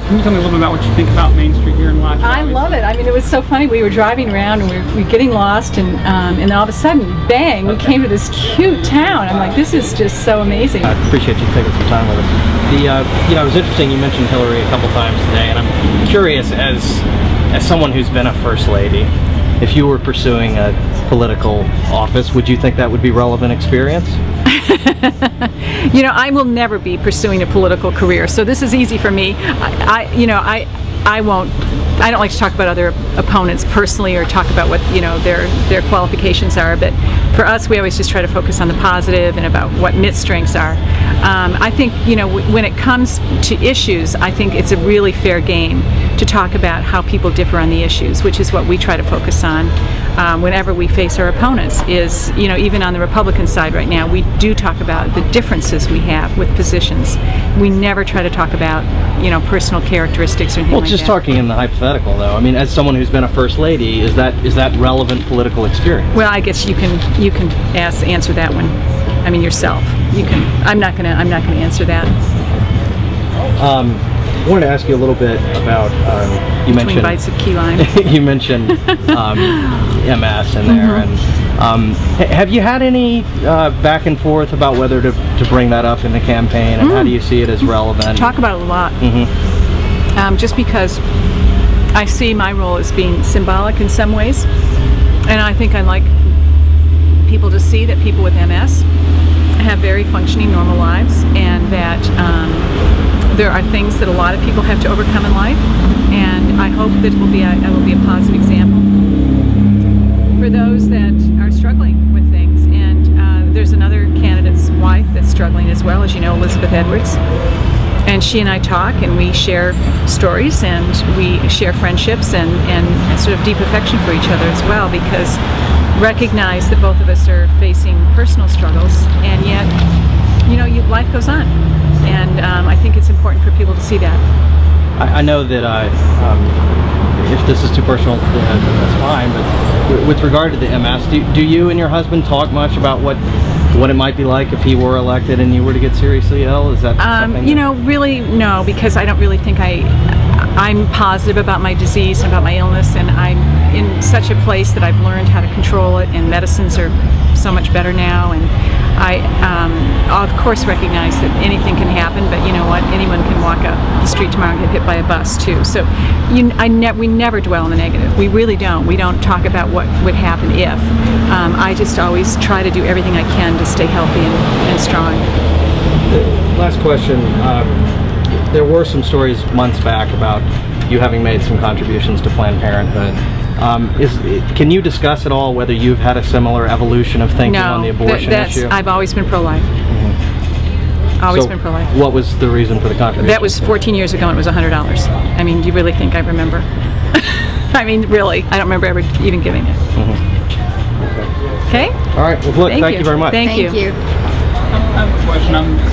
Can you tell me a little bit about what you think about Main Street here in Alachua? I love it. I mean, it was so funny. We were driving around and we were getting lost, and then all of a sudden, bang, we came to this cute town. I'm like, this is just so amazing. I appreciate you taking some time with us. It was interesting you mentioned Hillary a couple times today, and I'm curious, as someone who's been a First Lady, if you were pursuing a political office, would you think that would be relevant experience? You know, I will never be pursuing a political career, so this is easy for me. I don't like to talk about other opponents personally or talk about what, you know, their qualifications are, but for us, we always just try to focus on the positive and about what Mitt's strengths are. I think, you know, when it comes to issues, I think it's a really fair game to talk about how people differ on the issues, which is what we try to focus on whenever we face our opponents. Is, you know, even on the Republican side right now, we do talk about the differences we have with positions. We never try to talk about, you know, personal characteristics or anything like that. Well, just talking in the hypothetical, though. I mean, as someone who's been a First Lady, is that relevant political experience? Well, I guess you can answer that one. I mean, yourself. You can. I'm not gonna answer that. I wanted to ask you a little bit about you mentioned bites of key lime. You mentioned MS in there, and have you had any back and forth about whether to bring that up in the campaign, and how do you see it as relevant? Talk about it a lot. Just because I see my role as being symbolic in some ways, and I think I like people to see that people with MS have very functioning normal lives, and that there are things that a lot of people have to overcome in life, and I hope that it will be a positive example for those that are struggling with things. And there's another candidate's wife that's struggling as well, as you know, Elizabeth Edwards, and she and I talk, and we share stories, and we share friendships, and sort of deep affection for each other as well, because recognize that both of us are facing personal struggles, and yet, you know, life goes on, and I think it's important for people to see that. I know that if this is too personal, that's fine, but with regard to the MS, do you and your husband talk much about what it might be like if he were elected and you were to get seriously ill? Is that something? You know, really, no, because I don't really think I'm positive about my disease and about my illness, and I'm in such a place that I've learned how to control it, and medicines are so much better now, and I of course recognize that anything can happen, but you know what, anyone can walk up the street tomorrow and get hit by a bus too. So we never dwell on the negative. We really don't. We don't talk about what would happen if. I just always try to do everything I can to stay healthy and strong. Last question. There were some stories months back about you having made some contributions to Planned Parenthood. Can you discuss at all whether you've had a similar evolution of thinking on the abortion issue? I've always been pro-life. Always been pro-life. What was the reason for the contribution? That was 14 years ago, and it was $100. I mean, do you really think I remember? I mean, really, I don't remember ever even giving it. Okay? All right. Well, look, thank you very much. Thank you. I have a question.